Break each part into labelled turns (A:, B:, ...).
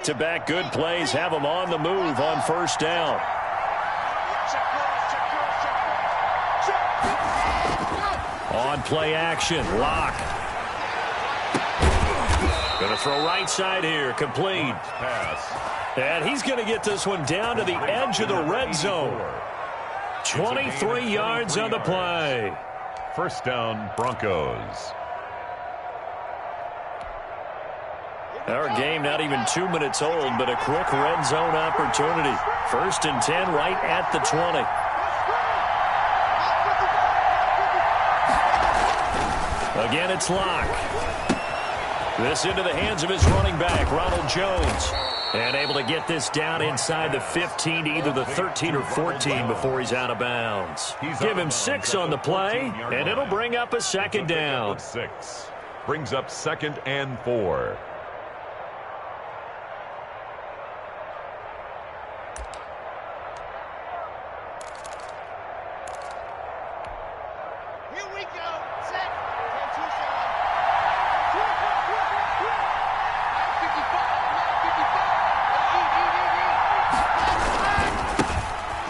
A: To back good plays, have them on the move on first down. On play action, Lock. Going to throw right side here, complete. And he's going to get this one down to the edge of the red zone. 23 yards on the play.
B: First down, Broncos.
A: Our game not even 2 minutes old, but a quick red zone opportunity. First and 10 right at the 20. Again, it's Lock. This into the hands of his running back, Ronald Jones. And able to get this down inside the 15 to either the 13 or 14 before he's out of bounds. Give him 6 on the play, and it'll bring up a second down.
B: 6 brings up 2nd and 4.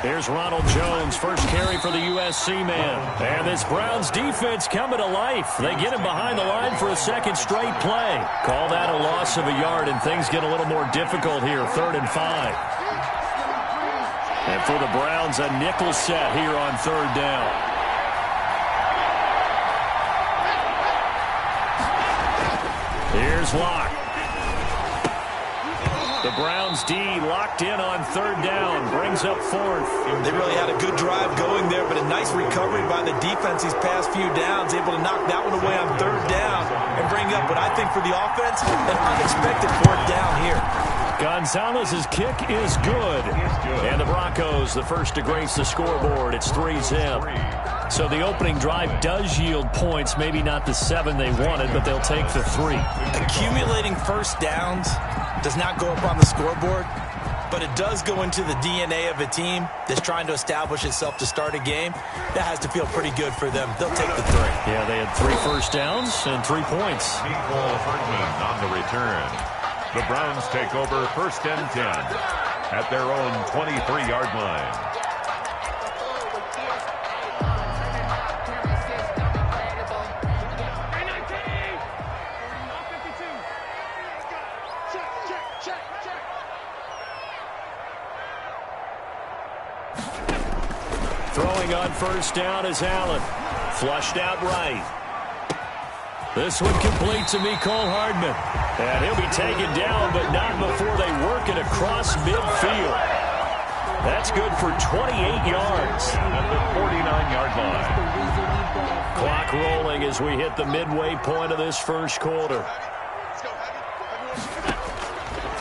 A: Here's Ronald Jones, first carry for the USC man. And this Browns defense coming to life. They get him behind the line for a second straight play. Call that a loss of a yard, and things get a little more difficult here, 3rd and 5. And for the Browns, a nickel set here on 3rd down. Here's Lock. The Browns D locked in on 3rd down, brings up 4th.
C: They really had a good drive going there, but a nice recovery by the defense these past few downs, able to knock that one away on 3rd down and bring up what I think for the offense, an unexpected 4th down here.
A: Gonzalez's kick is good. And the Broncos, the first to grace the scoreboard. It's 3-zip. So the opening drive does yield points, maybe not the 7 they wanted, but they'll take the 3.
C: Accumulating first downs does not go up on the scoreboard, but it does go into the DNA of a team that's trying to establish itself to start a game. That has to feel pretty good for them. They'll take the 3.
A: Yeah, they had 3 first downs and 3 points.
B: Herdman on the return. The Browns take over 1st and 10 at their own 23-yard line.
A: Throwing on first down is Allen. Flushed out right. This one complete to Mecole Hardman. And he'll be taken down, but not before they work it across midfield. That's good for 28 yards.
B: At the 49-yard line.
A: Clock rolling as we hit the midway point of this first quarter.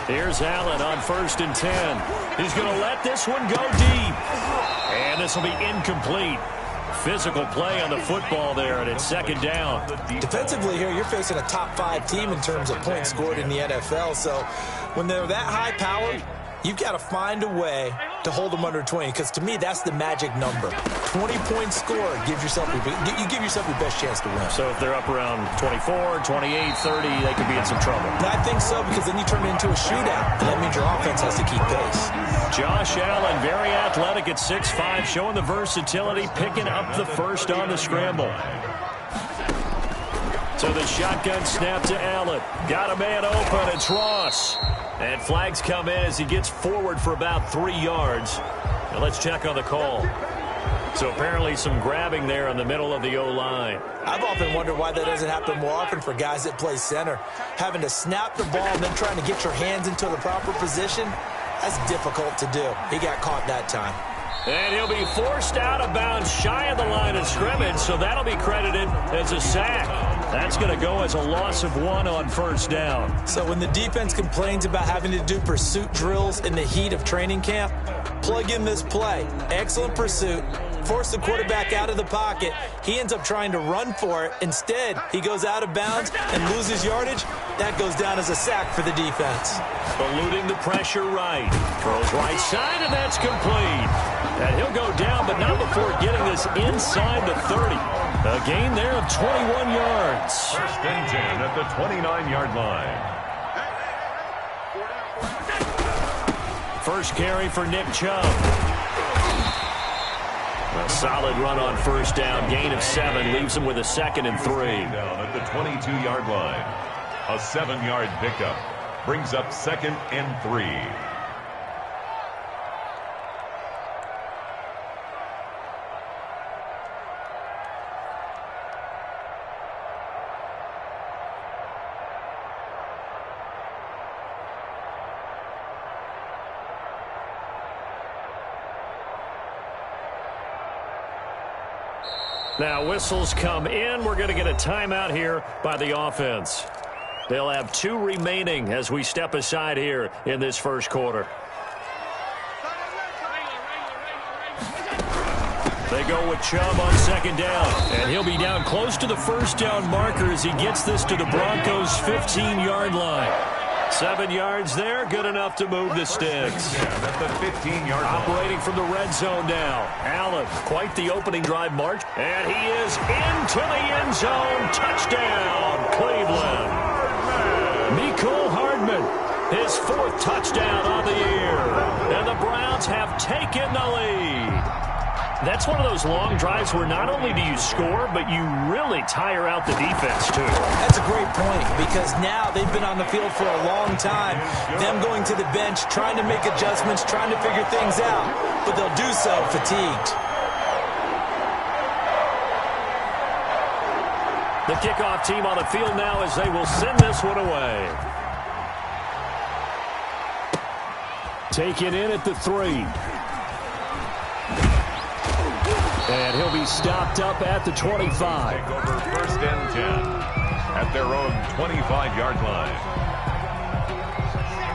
A: Here's Allen on 1st and 10. He's going to let this one go deep. And this will be incomplete. Physical play on the football there, and it's 2nd down.
C: Defensively here, you're facing a top 5 team in terms of points scored in the NFL. So when they're that high powered, you've got to find a way to hold them under 20, because to me, that's the magic number. 20 points scored gives yourself you give yourself your best chance to win.
A: So if they're up around 24, 28, 30, they could be in some trouble.
C: And I think so, because then you turn it into a shootout, and that means your offense has to keep pace.
A: Josh Allen, very athletic at 6'5", showing the versatility, picking up the first on the scramble. So the shotgun snap to Allen. Got a man open. It's Ross. And flags come in as he gets forward for about 3 yards. Now let's check on the call. So apparently some grabbing there in the middle of the O-line.
C: I've often wondered why that doesn't happen more often for guys that play center. Having to snap the ball and then trying to get your hands into the proper position, that's difficult to do. He got caught that time.
A: And he'll be forced out of bounds shy of the line of scrimmage, so that'll be credited as a sack. That's going to go as a loss of 1 on first down.
C: So when the defense complains about having to do pursuit drills in the heat of training camp, plug in this play. Excellent pursuit. Force the quarterback out of the pocket. He ends up trying to run for it. Instead, he goes out of bounds and loses yardage. That goes down as a sack for the defense.
A: Eluding the pressure right. Throws right side, and that's complete. And he'll go down, but not before getting this inside the 30. A gain there of 21 yards.
B: First and 10 at the 29-yard line.
A: First carry for Nick Chubb. A solid run on first down. Gain of 7 leaves him with a 2nd and 3.
B: Down at the 22-yard line. A 7-yard pickup brings up 2nd and 3.
A: Now whistles come in. We're going to get a timeout here by the offense. They'll have 2 remaining as we step aside here in this first quarter. They go with Chubb on 2nd down, and he'll be down close to the first down marker as he gets this to the Broncos' 15-yard line. 7 yards there, good enough to move the sticks.
B: At the 15-yard line.
A: Operating from the red zone now. Allen, quite the opening drive march. And he is into the end zone. Touchdown, Cleveland. Mecole Hardman, his 4th touchdown on the year. And the Browns have taken the lead. That's one of those long drives where not only do you score, but you really tire out the defense, too.
C: That's a great point, because now they've been on the field for a long time. Them going to the bench, trying to make adjustments, trying to figure things out, but they'll do so fatigued.
A: The kickoff team on the field now as they will send this one away. Taken in at the 3. And he'll be stopped up at the 25.
B: Take over 1st and 10 at their own 25-yard line.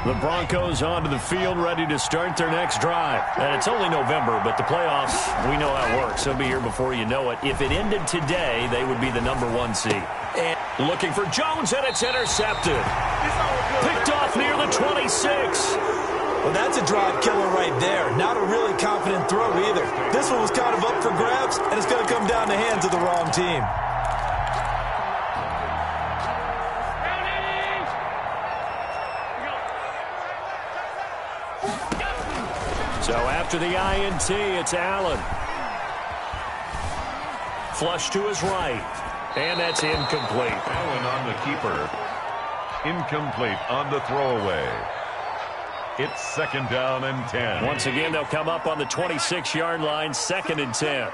A: The Broncos onto the field, ready to start their next drive. And it's only November, but the playoffs, we know how it works. They'll be here before you know it. If it ended today, they would be the #1 seed. And looking for Jones, and it's intercepted. Picked off near the 26.
C: Well, that's a drive killer right there. Not a really confident throw either. This one was kind of up for grabs, and it's going to come down the hands of the wrong team.
A: So after the INT, it's Allen. Flush to his right. And that's incomplete.
B: Allen on the keeper. Incomplete on the throwaway. It's 2nd down and 10.
A: Once again, they'll come up on the 26-yard line, 2nd and 10.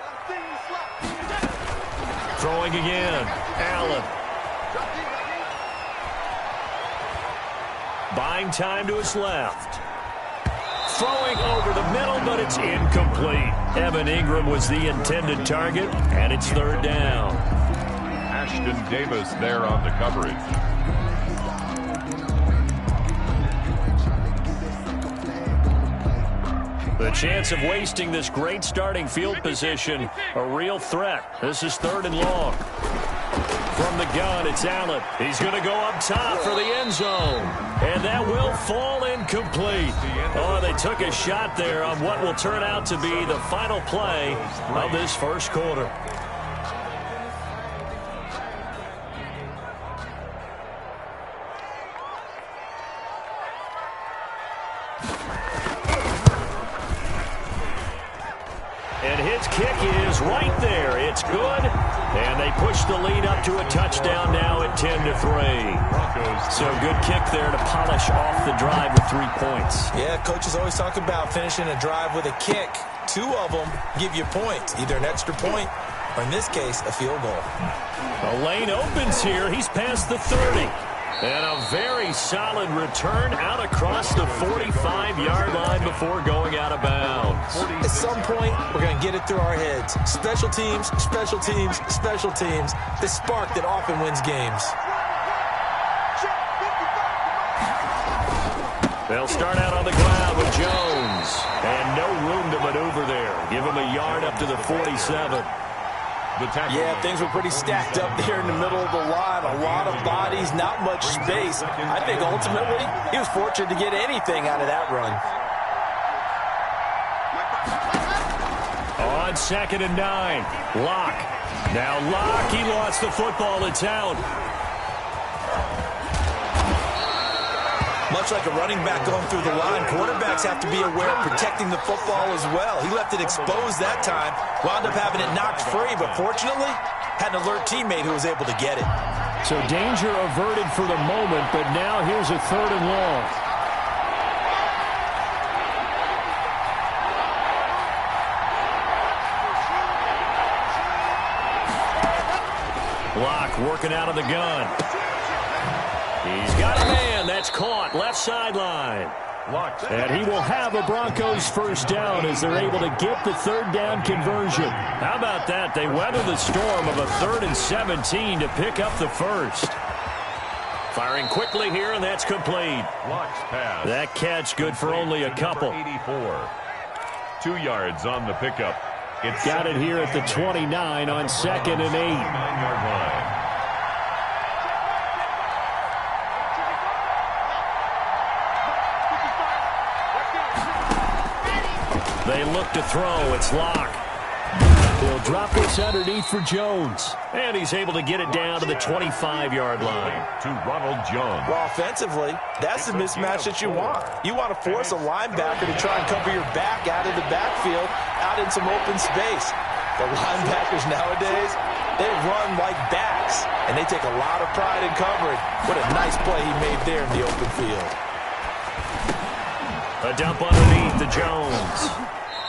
A: Throwing again, Allen. Buying time to his left. Throwing over the middle, but it's incomplete. Evan Ingram was the intended target, and it's 3rd down.
B: Ashton Davis there on the coverage.
A: The chance of wasting this great starting field position, a real threat. This is 3rd and long. From the gun, it's Allen. He's going to go up top for the end zone. And that will fall incomplete. Oh, they took a shot there on what will turn out to be the final play of this first quarter. And his kick is right there. It's good. And they push the lead up to a touchdown now at 10-3. So good kick there to polish off the drive with 3 points.
C: Yeah, coaches always talk about finishing a drive with a kick. 2 of them give you points, either an extra point or, in this case, a field goal.
A: The lane opens here. He's past the 30. And a very solid return out across the 45-yard line before going out of bounds.
C: At some point, we're going to get it through our heads. Special teams, special teams, special teams. The spark that often wins games.
A: They'll start out on the ground with Jones. And no room to maneuver there. Give him a yard up to the 47.
C: Yeah, things were pretty stacked up there in the middle of the line. A lot of bodies, not much space. I think ultimately he was fortunate to get anything out of that run.
A: On 2nd and 9, Locke. Now Locke, he lost the football. It's out.
C: Much like a running back going through the line, quarterbacks have to be aware of protecting the football as well. He left it exposed that time, wound up having it knocked free, but fortunately, had an alert teammate who was able to get it.
A: So danger averted for the moment, but now here's a 3rd and long. Block working out of the gun. He's got a man. That's caught. Left sideline. And he will have a Broncos first down as they're able to get the 3rd down conversion. How about that? They weather the storm of a 3rd and 17 to pick up the first. Firing quickly here, and that's complete. That catch good for only a couple.
B: 84. 2 yards on the pickup. It's
A: got it here at the 29 on 2nd and 8.
B: 9-yard line.
A: They look to throw. It's Locke. He'll drop this underneath for Jones. And he's able to get it down to the 25-yard line.
B: To Ronald Jones.
C: Well, offensively, that's the mismatch that you want. You want to force a linebacker to try and cover your back out of the backfield, out in some open space. The linebackers nowadays, they run like backs, and they take a lot of pride in covering. What a nice play he made there in the open field.
A: A dump underneath to Jones.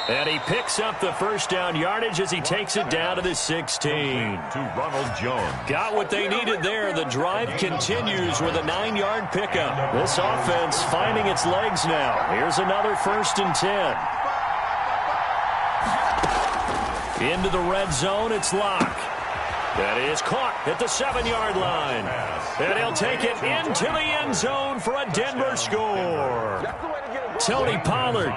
A: And he picks up the first down yardage as he takes it down to the 16.
B: To Ronald Jones.
A: Got what they needed there. The drive continues with a 9-yard pickup. This offense finding its legs now. Here's another 1st and 10. Into the red zone, it's Locke. That is caught at the 7-yard line. And he'll take it into the end zone for a Denver score. Tony Pollard,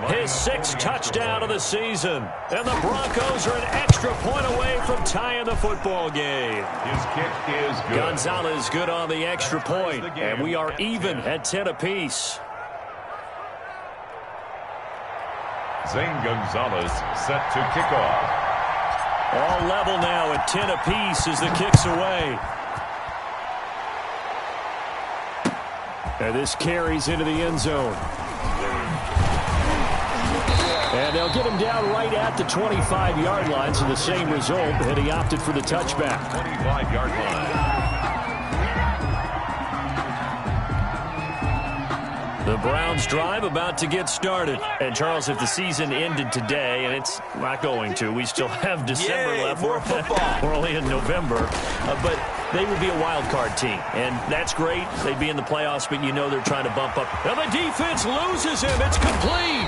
A: his 6th touchdown of the season. And the Broncos are an extra point away from tying the football game.
B: His kick is good.
A: Gonzalez good on the extra point. And we are even at 10 apiece.
B: Zane Gonzalez set to kick off.
A: All level now at 10 apiece as the kick's away. And this carries into the end zone. And they'll get him down right at the 25-yard line, so the same result, and he opted for the touchback.
B: 25-yard line.
A: The Browns drive about to get started. And, Charles, if the season ended today, and it's not going to, we still have December left.
C: More football.
A: We're only in November. But they would be a wild card team. And that's great. They'd be in the playoffs, but you know they're trying to bump up. And the defense loses him. It's complete.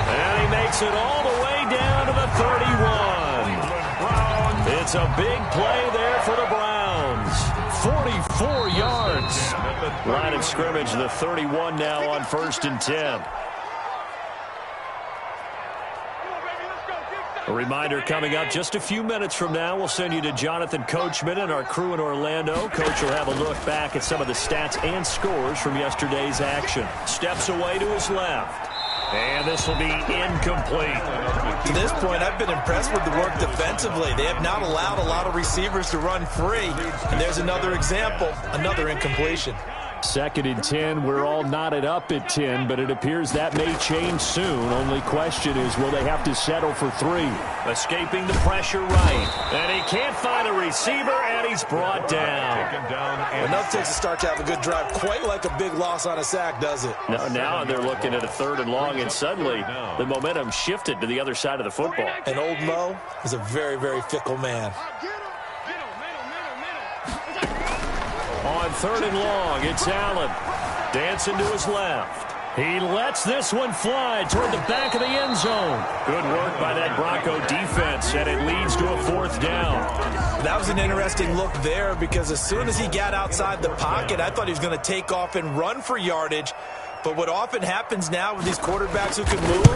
A: And he makes it all the way down to the 31. It's a big play there for the Browns. 44 yards. Line of scrimmage, the 31 now on 1st and 10. A reminder coming up just a few minutes from now. We'll send you to Jonathan Coachman and our crew in Orlando. Coach will have a look back at some of the stats and scores from yesterday's action. Steps away to his left. And this will be incomplete.
C: To this point, I've been impressed with the work defensively. They have not allowed a lot of receivers to run free. And there's another example, another incompletion.
A: 2nd and 10. We're all knotted up at 10, but it appears that may change soon. Only question is, will they have to settle for 3? Escaping the pressure right. And he can't find a receiver, and he's brought down.
C: Enough takes a start to have a good drive. Quite like a big loss on a sack, does it?
A: Now they're looking at a 3rd and long, and suddenly the momentum shifted to the other side of the football.
C: And old Mo is a very, very fickle man.
A: On 3rd and long, it's Allen. Dancing to his left. He lets this one fly toward the back of the end zone. Good work by that Bronco defense, and it leads to a 4th down.
C: That was an interesting look there because as soon as he got outside the pocket, I thought he was going to take off and run for yardage. But what often happens now with these quarterbacks who can move,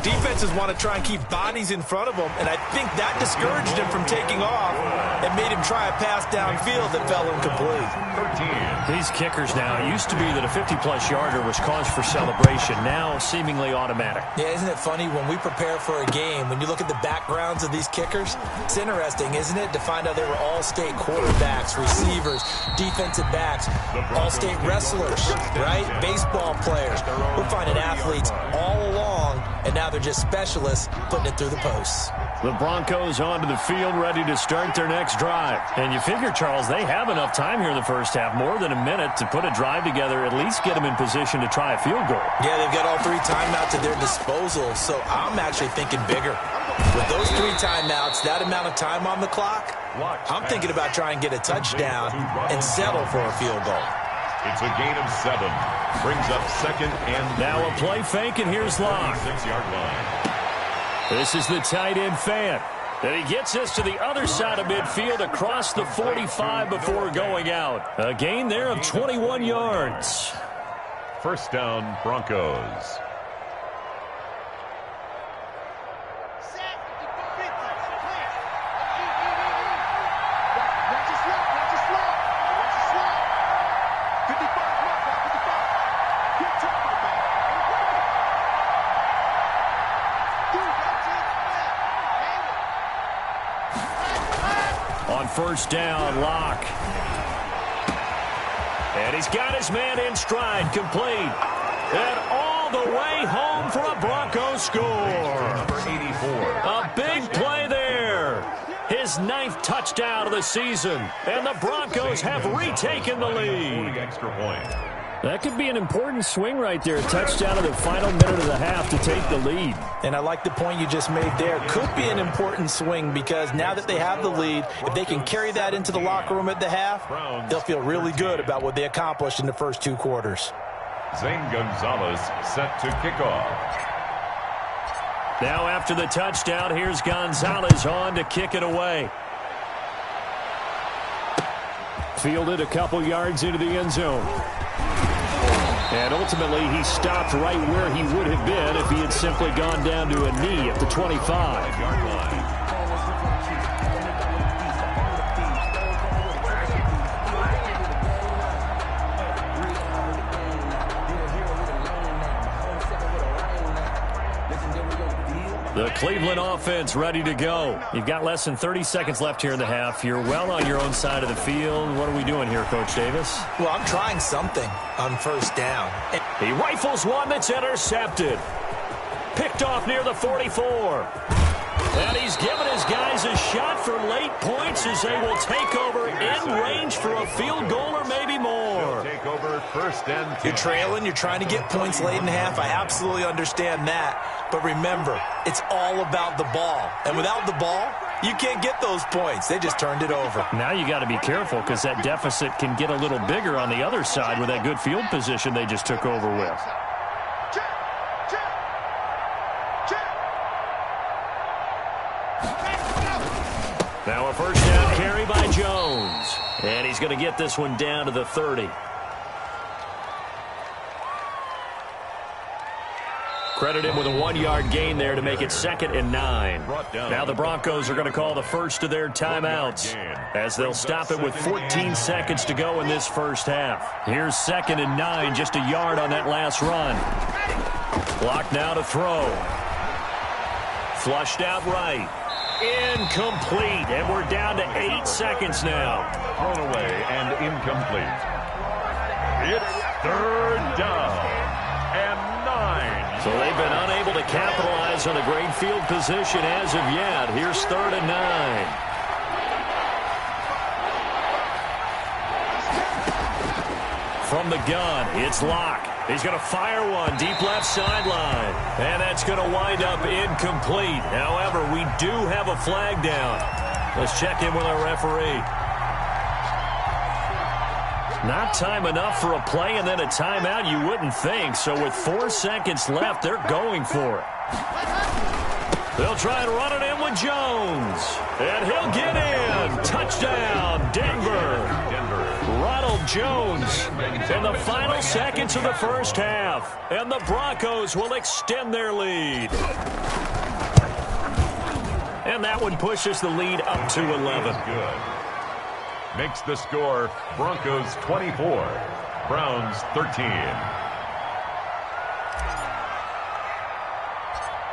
C: Defenses want to try and keep bodies in front of them, and I think that discouraged him from taking off and made him try a pass downfield that fell incomplete.
B: 13.
A: These kickers now, it used to be that a 50-plus yarder was cause for celebration, now seemingly automatic.
C: Yeah, isn't it funny when we prepare for a game, when you look at the backgrounds of these kickers, it's interesting, isn't it, to find out they were all-state quarterbacks, receivers, defensive backs, all-state wrestlers, right? Baseball players. We're finding athletes all along, and now they're just specialists putting it through the posts.
A: The Broncos onto the field, ready to start their next drive. And you figure, Charles, they have enough time here in the first half, more than a minute, to put a drive together, at least get them in position to try a field goal.
C: Yeah, they've got all 3 timeouts at their disposal, so I'm actually thinking bigger. With those 3 timeouts, that amount of time on the clock, I'm thinking about trying to get a touchdown and settle for a field goal.
B: It's a gain of 7. Brings up 2nd and 3.
A: Now a play fake, and here's Locke.
B: 6-yard line.
A: This is the tight end Fant. And he gets us to the other side of midfield across the 45 before going out. A gain there of 21 yards.
B: First down, Broncos.
A: On first down, Locke. And he's got his man in stride, complete. And all the way home for a Broncos score.
B: Number 84.
A: A big play there. His 9th touchdown of the season. And the Broncos have retaken the lead.
B: Extra point.
A: That could be an important swing right there. A touchdown in the final minute of the half to take the lead.
C: And I like the point you just made there. Could be an important swing because now that they have the lead, if they can carry that into the locker room at the half, they'll feel really good about what they accomplished in the first 2 quarters.
B: Zane Gonzalez set to kick off.
A: Now after the touchdown, here's Gonzalez on to kick it away. Fielded a couple yards into the end zone. And ultimately, he stopped right where he would have been if he had simply gone down to a knee at the 25-yard line. The Cleveland offense ready to go. You've got less than 30 seconds left here in the half. You're well on your own side of the field. What are we doing here, Coach Davis?
C: Well, I'm trying something on first down.
A: He rifles one that's intercepted. Picked off near the 44. And he's given his guys a shot for late points as they will take over in range for a field goal or maybe more.
B: Take over first and 10.
C: You're trailing. You're trying to get points late in the half. I absolutely understand that. But remember, it's all about the ball. And without the ball, you can't get those points. They just turned it over.
A: Now you got to be careful because that deficit can get a little bigger on the other side with that good field position they just took over with. Now a first down carry by Jones. And he's going to get this one down to the 30. Credit him with a 1-yard gain there to make it 2nd and 9. Now the Broncos are going to call the first of their timeouts as they'll stop it with 14 seconds to go in this first half. Here's 2nd and 9, just a yard on that last run. Clock now to throw. Flushed out right. Incomplete, and we're down to 8 seconds now.
B: Thrown away and incomplete. It's 3rd down and 9.
A: So they've been unable to capitalize on a great field position as of yet. Here's 3rd and 9. From the gun, it's Locke. He's going to fire one deep left sideline. And that's going to wind up incomplete. However, we do have a flag down. Let's check in with our referee. Not time enough for a play and then a timeout, you wouldn't think. So with 4 seconds left, they're going for it. They'll try and run it in with Jones. And he'll get in. Touchdown, Denver. Ronald Ronald Jones in the final seconds of the first half. And the Broncos will extend their lead. And that one pushes the lead up to 11.
B: Good. Makes the score Broncos 24, Browns 13.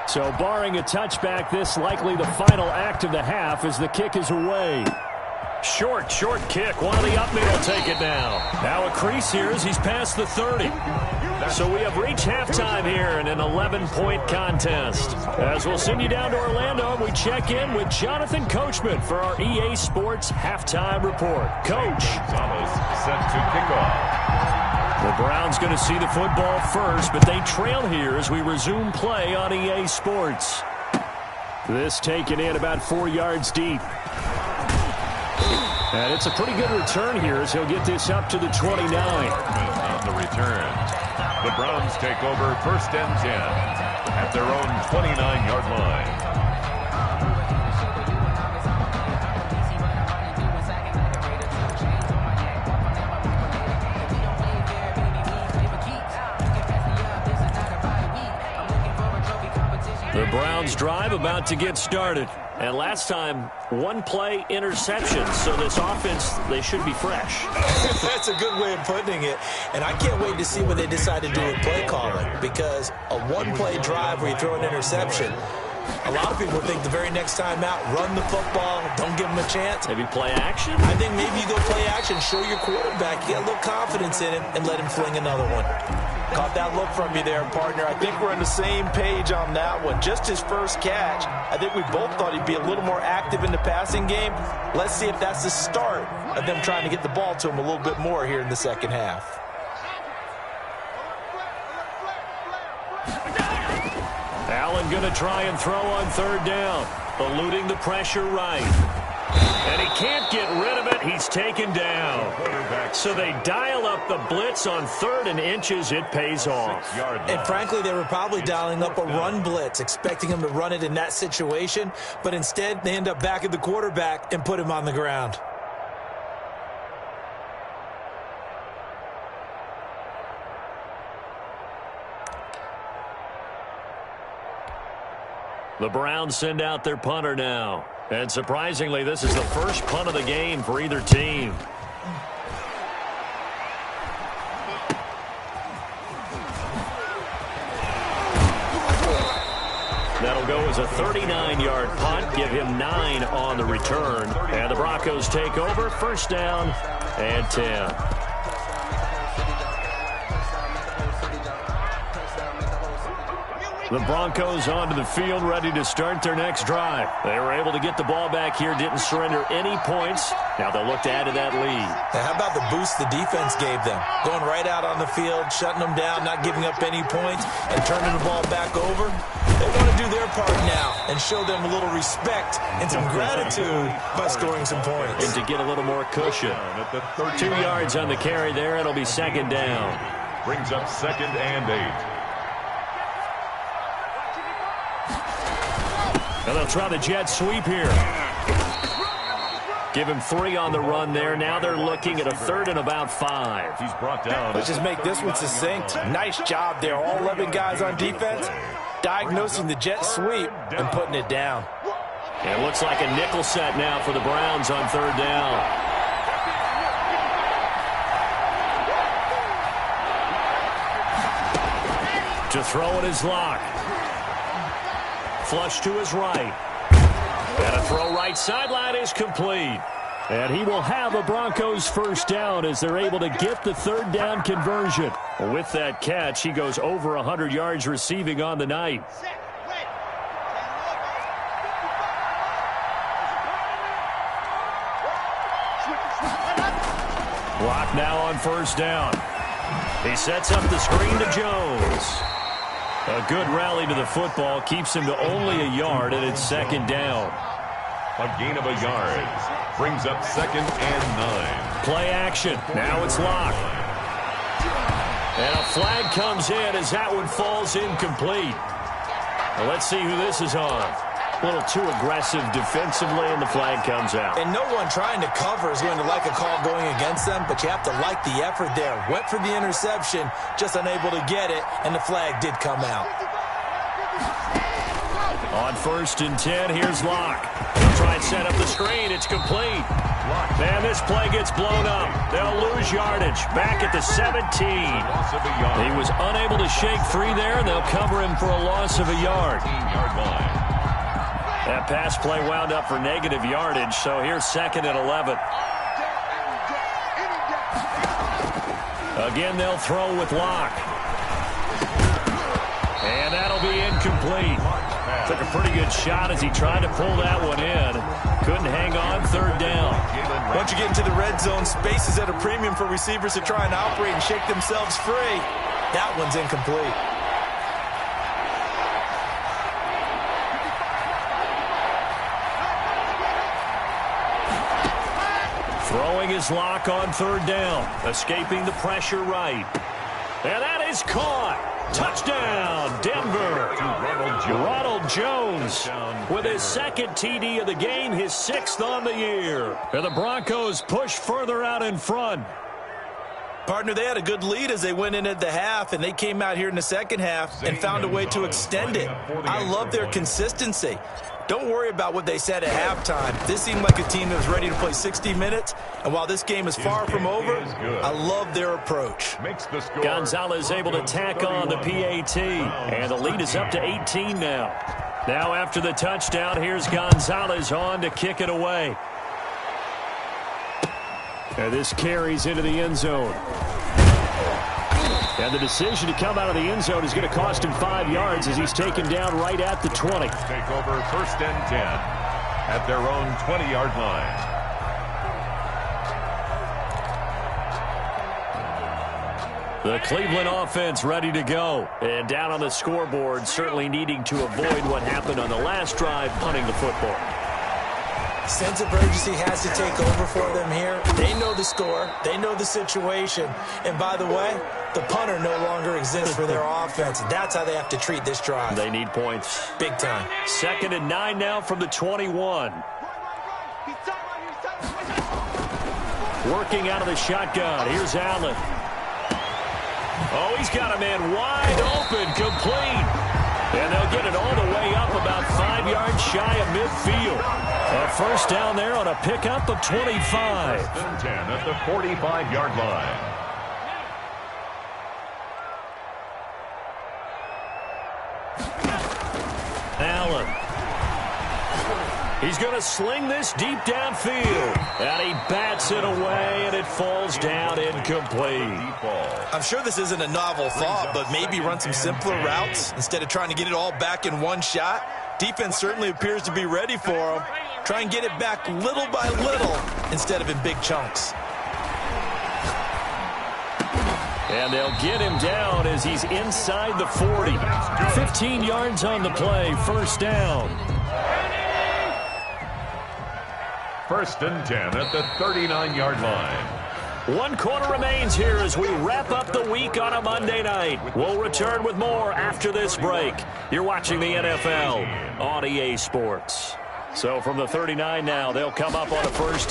A: So barring a touchback, this likely the final act of the half as the kick is away. Short kick. One of the up middle take it now. Now a crease here as he's past the 30. So we have reached halftime here in an 11-point contest. As we'll send you down to Orlando, we check in with Jonathan Coachman for our EA Sports Halftime Report. Coach.
B: Gonzalez set to kick off.
A: The Browns going to see the football first, but they trail here as we resume play on EA Sports. This taken in about 4 yards deep. And it's a pretty good return here as he'll get this up to the 29.
B: On the return. The Browns take over first and 10 at their own 29-yard line.
A: The Browns drive about to get started. And last time, one play interception. So this offense, they should be fresh.
C: That's a good way of putting it. And I can't wait to see what they decide to do with play calling. Because a one-play drive where you throw an interception, a lot of people think the very next time out, run the football, don't give them a chance.
A: Maybe play action?
C: I think maybe you go play action, show your quarterback, you get a little confidence in him, and let him fling another one. Caught that look from you there, partner. I think we're on the same page on that one. Just his first catch. I think we both thought he'd be a little more active in the passing game. Let's see if that's the start of them trying to get the ball to him a little bit more here in the second half.
A: Allen going to try and throw on third down, eluding the pressure right. And he can't get rid of it. He's taken down. So they dial up the blitz on 3rd and inches. It pays off.
C: And frankly, they were probably dialing up a run blitz, expecting him to run it in that situation. But instead, they end up back at the quarterback and put him on the ground.
A: The Browns send out their punter now. And surprisingly, this is the first punt of the game for either team. That'll go as a 39-yard punt, give him 9 on the return. And the Broncos take over, first down and 10. The Broncos onto the field, ready to start their next drive. They were able to get the ball back here, didn't surrender any points. Now they'll look to add to that lead.
C: Now, how about the boost the defense gave them? Going right out on the field, shutting them down, not giving up any points, and turning the ball back over. They want to do their part now and show them a little respect and some gratitude by scoring some points.
A: And to get a little more cushion. 2 yards on the carry there. It'll be second down.
B: Brings up 2nd and 8.
A: And they'll try the jet sweep here. Give him 3 on the run there. Now they're looking at a 3rd and about 5.
B: He's brought down.
C: Let's just make this one succinct. Nice job there. All 11 guys on defense diagnosing the jet sweep and putting it down.
A: It looks like a nickel set now for the Browns on 3rd down. To throw it is Locke. Flush to his right. And a throw right sideline is complete. And he will have a Broncos first down as they're able to get the 3rd down conversion. With that catch, he goes over 100 yards receiving on the night. Locke now on first down. He sets up the screen to Jones. A good rally to the football keeps him to only a yard, and it's 2nd down.
B: A gain of a yard. Brings up 2nd and 9.
A: Play action. Now it's Locke. And a flag comes in as that one falls incomplete. Well, let's see who this is on. A little too aggressive defensively, and the flag comes out.
C: And no one trying to cover is going to like a call going against them, but you have to like the effort there. Went for the interception, just unable to get it, and the flag did come out.
A: On 1st and 10, here's Locke. He'll try and set up the screen. It's complete. And this play gets blown up. They'll lose yardage. Back at the 17. He was unable to shake free there, and they'll cover him for a loss of a yard. That pass play wound up for negative yardage, so here's 2nd and 11. Again, they'll throw with Locke. And that'll be incomplete. Took a pretty good shot as he tried to pull that one in. Couldn't hang on 3rd down.
C: Once you get into the red zone, space is at a premium for receivers to try and operate and shake themselves free. That one's incomplete.
A: Throwing his Locke on 3rd down. Escaping the pressure right. And that is caught. Touchdown, Denver. Ronald Jones with his 2nd TD of the game, his 6th on the year. And the Broncos push further out in front.
C: Partner, they had a good lead as they went into the half, and they came out here in the 2nd half and found a way to extend it. I love their consistency. Don't worry about what they said at halftime. This seemed like a team that was ready to play 60 minutes, and while this game is far from over, I love their approach.
A: Gonzalez able to tack on the PAT, and the lead is up to 18 now. Now after the touchdown, here's Gonzalez on to kick it away. And this carries into the end zone. And the decision to come out of the end zone is going to cost him 5 yards as he's taken down right at the 20.
B: Take over 1st and 10 at their own 20-yard line.
A: The Cleveland offense ready to go. And down on the scoreboard, certainly needing to avoid what happened on the last drive, punting the football.
C: Sense of urgency has to take over for them here. They know the score. They know the situation. And by the way, the punter no longer exists for their offense. That's how they have to treat this drive.
A: They need points.
C: Big time.
A: 2nd and 9 now from the 21. Working out of the shotgun. Here's Allen. Oh, he's got a man wide open, complete. And they'll get it all the way up about 5 yards shy of midfield. A 1st down there on a pickup of 25.
B: 1st and 10 at the 45-yard line.
A: Allen. He's going to sling this deep downfield. And he bats it away, and it falls down incomplete.
C: I'm sure this isn't a novel thought, but maybe run some simpler routes instead of trying to get it all back in one shot. Defense certainly appears to be ready for him. Try and get it back little by little instead of in big chunks.
A: And they'll get him down as he's inside the 40. 15 yards on the play, 1st down.
B: 1st and 10 at the 39-yard line.
A: 1 quarter remains here as we wrap up the week on a Monday night. We'll return with more after this break. You're watching the NFL on EA Sports. So from the 39 now, they'll come up on a 1st.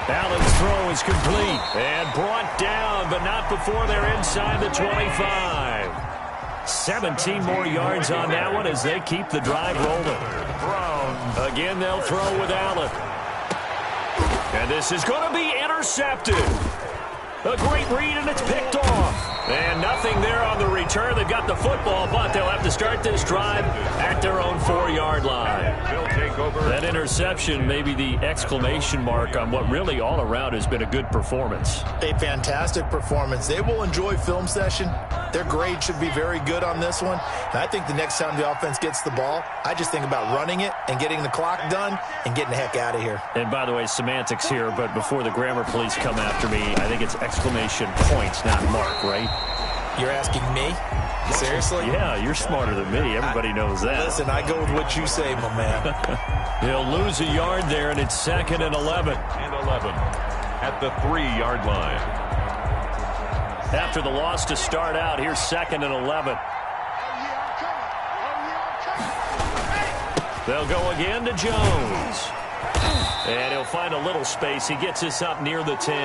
A: Allen's throw is complete and brought down, but not before they're inside the 25. 17 more yards on that one as they keep the drive rolling. Again, they'll throw with Allen. And this is going to be intercepted. A great read, and it's picked off. And nothing there on the return. They've got the football, but they'll have to start this drive at their own 4-yard line.
B: They'll take over.
A: That interception may be the exclamation mark on what really all around has been a good performance.
C: A fantastic performance. They will enjoy film session. Their grade should be very good on this one. And I think the next time the offense gets the ball, I just think about running it and getting the clock done and getting the heck out of here.
A: And by the way, semantics here, but before the grammar police come after me, I think it's exclamation points, not mark, right?
C: You're asking me? Seriously?
A: Yeah, you're smarter than me. Everybody knows that.
C: Listen, I go with what you say, my man.
A: He'll lose a yard there, and it's 2nd and 11.
B: And 11 at the 3-yard line.
A: After the loss to start out, here's 2nd and 11. They'll go again to Jones. And he'll find a little space. He gets this up near the 10.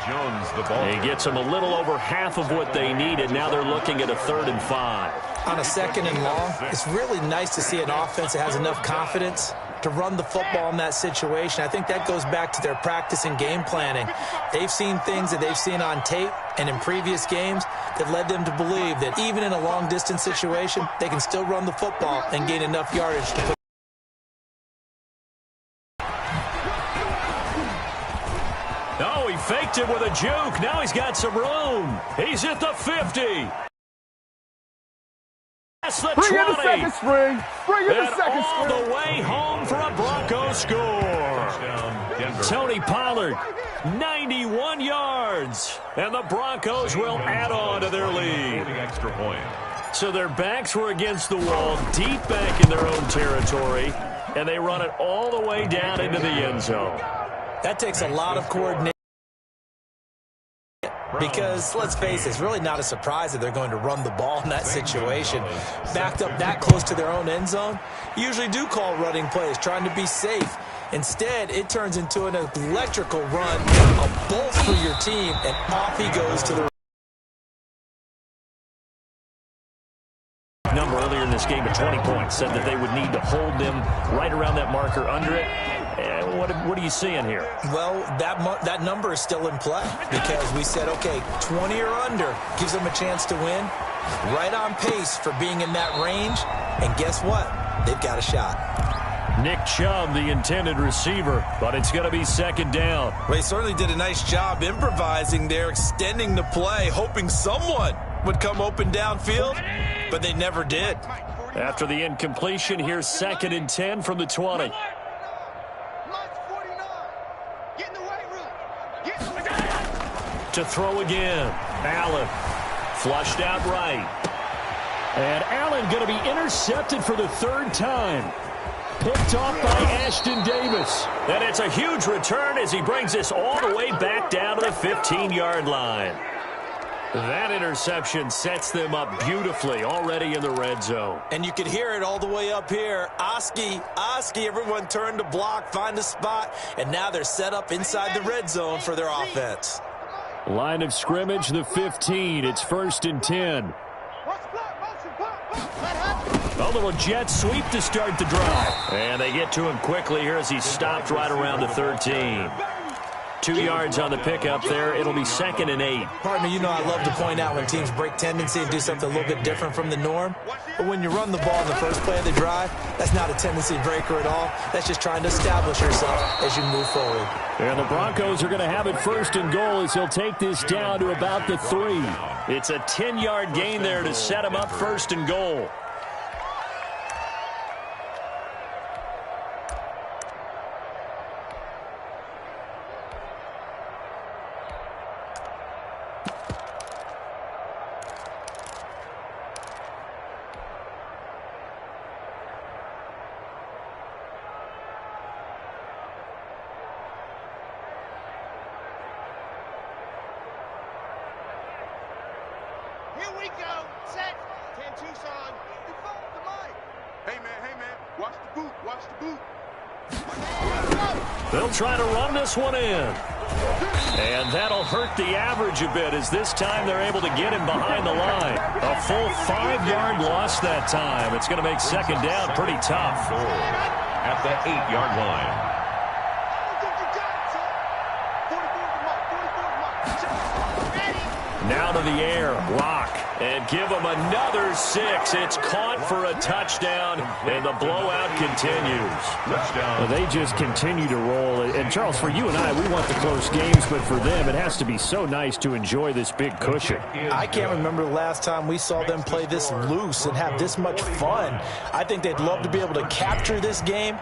B: Jones, the ball.
A: He gets them a little over half of what they needed. Now they're looking at a 3rd and 5.
C: On a 2nd and long, it's really nice to see an offense that has enough confidence to run the football in that situation. I think that goes back to their practice and game planning. They've seen things that they've seen on tape and in previous games that led them to believe that even in a long-distance situation, they can still run the football and gain enough yardage to put.
A: Oh, he faked it with a juke. Now he's got some room. He's at the 50. That's the 20.
D: Bring in the second string. Bring in the second
A: all
D: string.
A: the way home for a Broncos score. Tony Pollard, 91 yards. And the Broncos will add on to their lead.
B: Extra point.
A: So their backs were against the wall, deep back in their own territory, and they run it all the way down into the end zone.
C: That takes a lot of coordination. Because, let's face it, it's really not a surprise that they're going to run the ball in that situation. Backed up that close to their own end zone, you usually do call running plays, trying to be safe. Instead, it turns into an electrical run, a bolt for your team, and off he goes to the
A: number earlier in this game at 20 points, said that they would need to hold them right around that marker under it. What are you seeing here?
C: Well, that number is still in play because we said, okay, 20 or under gives them a chance to win. Right on pace for being in that range. And guess what? They've got a shot.
A: Nick Chubb, the intended receiver, but it's going to be 2nd down.
C: Well, he certainly did a nice job improvising there, extending the play, hoping someone would come open downfield, but they never did.
A: After the incompletion, here's 2nd and 10 from the 20. To throw again. Allen flushed out right. And Allen going to be intercepted for the 3rd time. Picked off by Ashton Davis. And it's a huge return as he brings this all the way back down to the 15-yard line. That interception sets them up beautifully already in the red zone.
C: And you could hear it all the way up here. Oski, everyone turned to block, find a spot, and now they're set up inside the red zone for their offense.
A: Line of scrimmage, the 15. It's 1st and 10. A little jet sweep to start the drive. And they get to him quickly here as he's stopped right around the 13. 2 yards on the pickup there. It'll be 2nd and 8.
C: Partner, you know I love to point out when teams break tendency and do something a little bit different from the norm. But when you run the ball in the first play of the drive, that's not a tendency breaker at all. That's just trying to establish yourself as you move forward.
A: And the Broncos are going to have it 1st and goal as he'll take this down to about the 3. It's a 10-yard gain there to set him up 1st and goal.
E: Here we go. Set. 10 Tucson. Hey, man. Watch the boot. Watch the boot.
A: They'll try to run this one in. And that'll hurt the average a bit as this time they're able to get him behind the line. A full 5-yard loss that time. It's going to make 2nd down pretty tough.
B: At the 8-yard line.
A: Now to the air, Rock, and give him another 6. It's caught for a touchdown, and the blowout continues.
B: Touchdown.
A: They just continue to roll. And, Charles, for you and I, we want the close games, but for them, it has to be so nice to enjoy this big cushion.
C: I can't remember the last time we saw them play this loose and have this much fun. I think they'd love to be able to capture this game,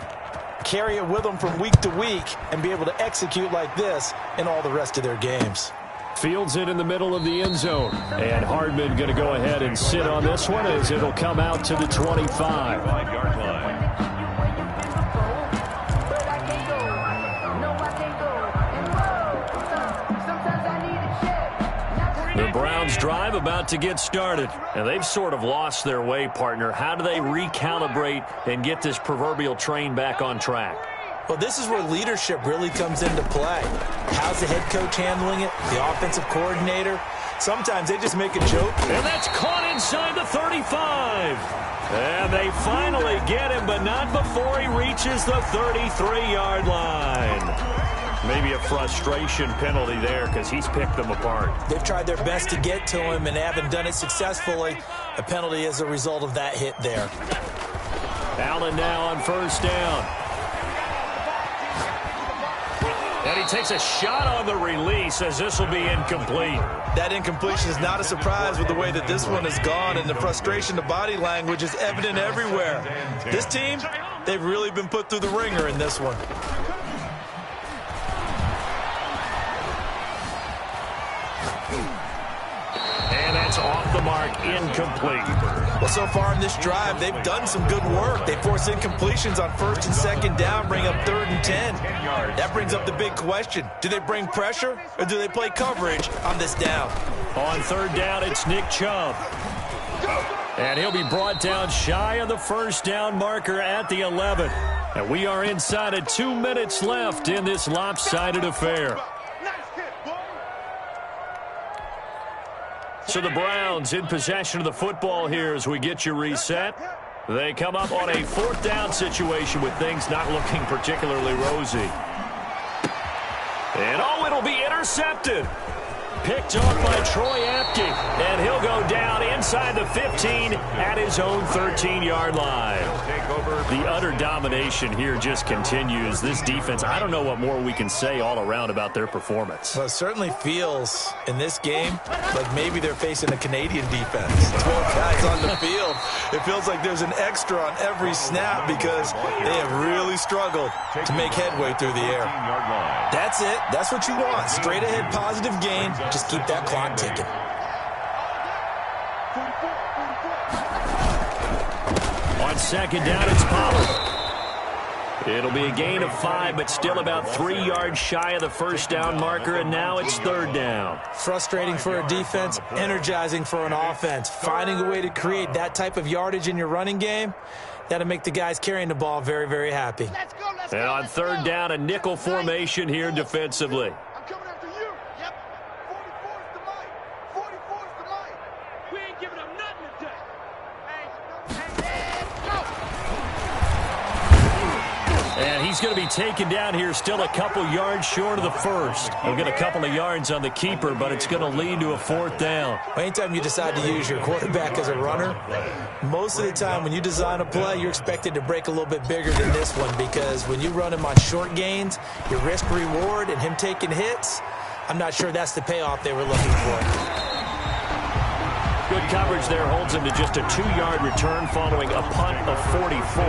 C: carry it with them from week to week, and be able to execute like this in all the rest of their games.
A: Fields it in the middle of the end zone. And Hardman going to go ahead and sit on this one as it'll come out to the 25.
B: 5-yard line.
A: The Browns drive about to get started, and they've sort of lost their way, partner. How do they recalibrate and get this proverbial train back on track?
C: Well, this is where leadership really comes into play. How's the head coach handling it? The offensive coordinator? Sometimes they just make a joke.
A: And that's caught inside the 35. And they finally get him, but not before he reaches the 33-yard line. Maybe a frustration penalty there because he's picked them apart.
C: They've tried their best to get to him and haven't done it successfully. A penalty as a result of that hit there.
A: Allen now on first down. And he takes a shot on the release as this will be incomplete.
C: That incompletion is not a surprise with the way that this one has gone, and the frustration, the body language is evident everywhere. This team, they've really been put through the ringer in this one.
A: And that's off the mark, incomplete.
C: Well, so far in this drive, they've done some good work. They force incompletions on first and second down, bring up 3rd and 10. That brings up the big question. Do they bring pressure or do they play coverage on this down?
A: On 3rd down, it's Nick Chubb. And he'll be brought down shy of the first down marker at the 11. And we are inside of 2 minutes left in this lopsided affair. So the Browns in possession of the football here as we get you reset. They come up on a 4th down situation with things not looking particularly rosy. And oh, it'll be intercepted. Picked off by Troy Apke. And he'll go down inside the 15 at his own 13-yard line. The utter domination here just continues. This defense, I don't know what more we can say all around about their performance.
C: Well, it certainly feels in this game like maybe they're facing a Canadian defense. 12 guys on the field. It feels like there's an extra on every snap because they have really struggled to make headway through the air. That's it. That's what you want. Straight ahead positive gain. Just keep that clock ticking.
A: On 2nd down, it's Pollard. It'll be a gain of 5, but still about 3 yards shy of the first down marker, and now it's 3rd down.
C: Frustrating for a defense, energizing for an offense. Finding a way to create that type of yardage in your running game, that'll make the guys carrying the ball very, very happy.
A: And on 3rd down, a nickel formation here defensively. And he's going to be taken down here still a couple yards short of the first. He'll get a couple of yards on the keeper, but it's going to lead to a 4th down.
C: Anytime you decide to use your quarterback as a runner, most of the time when you design a play, you're expected to break a little bit bigger than this one because when you run him on short gains, your risk-reward and him taking hits, I'm not sure that's the payoff they were looking for.
A: Good coverage there holds him to just a 2-yard return following a punt of 44.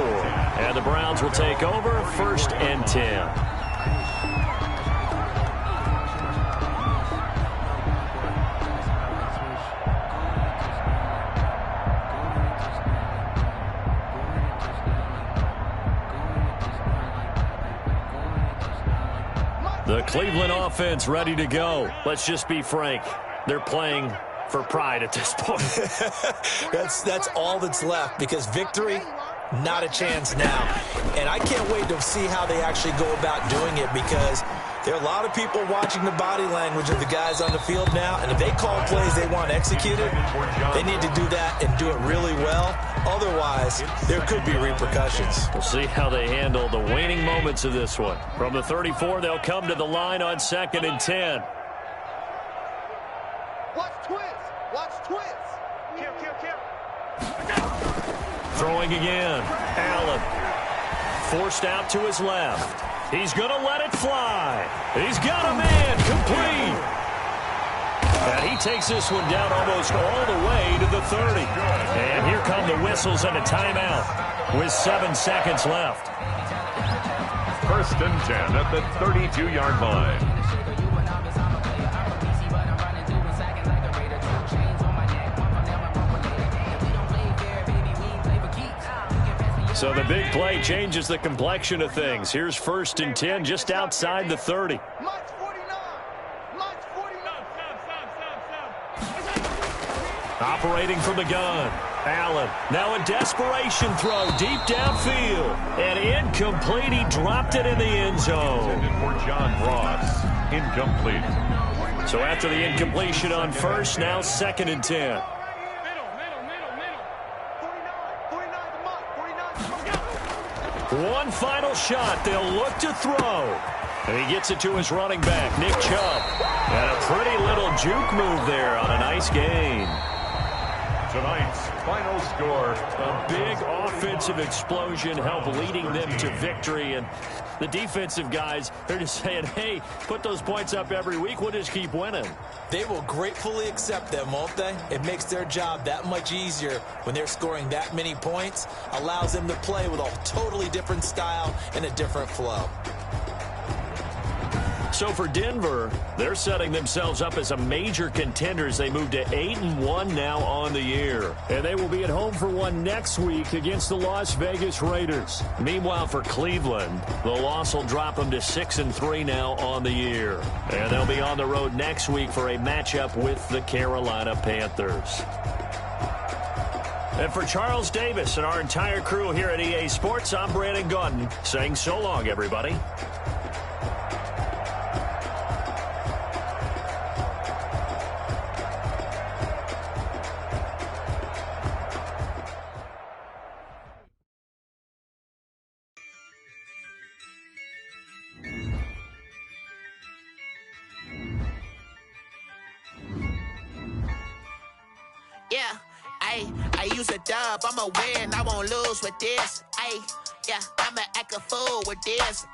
A: And the Browns will take over 1st and 10. The Cleveland offense ready to go. Let's just be frank. They're playing for pride at this point.
C: That's all that's left because victory, not a chance now. And I can't wait to see how they actually go about doing it because there are a lot of people watching the body language of the guys on the field now, and if they call plays they want executed, they need to do that and do it really well. Otherwise, there could be repercussions.
A: We'll see how they handle the waning moments of this one. From the 34, they'll come to the line on 2nd and 10.
E: Watch twist. Watch twist. Kill, kill, kill.
A: Throwing again. Allen. Forced out to his left. He's going to let it fly. He's got a man. Complete. And he takes this one down almost all the way to the 30. And here come the whistles and a timeout with 7 seconds left.
B: 1st and 10 at the 32-yard line.
A: So the big play changes the complexion of things. Here's 1st and 10 just outside the 30. Operating from the gun. Allen. Now a desperation throw deep downfield. And incomplete. He dropped it in the end zone.
B: Intended for John Ross. Incomplete.
A: So after the incompletion on first, now 2nd and 10. One final shot. They'll look to throw. And he gets it to his running back, Nick Chubb. And a pretty little juke move there on a nice gain.
B: Tonight's final score.
A: A big offensive explosion helped leading them to victory. And the defensive guys, they're just saying, hey, put those points up every week. We'll just keep winning.
C: They will gratefully accept them, won't they? It makes their job that much easier when they're scoring that many points. Allows them to play with a totally different style and a different flow.
A: So for Denver, they're setting themselves up as a major contender as they move to 8-1 now on the year. And they will be at home for one next week against the Las Vegas Raiders. Meanwhile, for Cleveland, the loss will drop them to 6-3 now on the year. And they'll be on the road next week for a matchup with the Carolina Panthers. And for Charles Davis and our entire crew here at EA Sports, I'm Brandon Gaudin saying so long, everybody.
F: Yeah, I use a dub, I'ma win, I won't lose with this. Yeah, I'ma act a fool with this.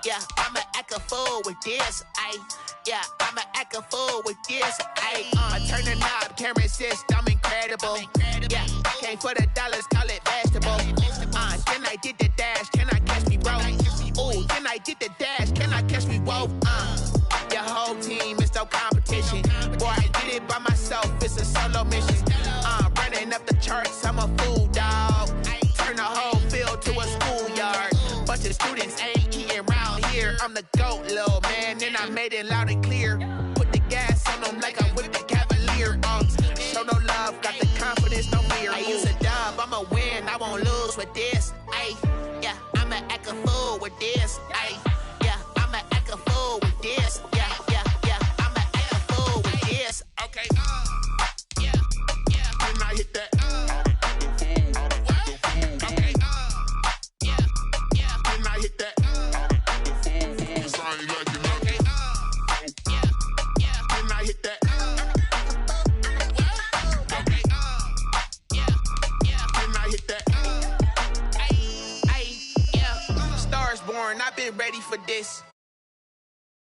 F: Yeah, I'ma act a fool with this. Yeah, I'ma act a fool with this. I turn the knob, camera assist, I'm incredible. Yeah, came for the dollars, call it vegetable. Then I did the dash, can I catch me, bro? Ooh, then I did the dash, can I catch me, whoa? Your whole team is no competition. Boy, I did it by myself, it's a solo mission. Running up the charts, I'm a fool, dog. Turn the whole field to a schoolyard. Bunch of students ain't eating round here. I'm the GOAT, little man, and I made it loud and clear. Put the gas on them like I'm with the Cavalier. Show no love, got the confidence, no fear. I use a dub, I'ma win, I won't lose with this. Yeah, I'ma act a fool with this. Yeah, I'ma act a fool with this. Yeah, I'ma act a fool with this. Okay, yeah, when I hit that. Okay, yeah, when I hit that. When I hit that. Okay, yeah, when I hit that. Yeah, Stars born, I've been ready for this.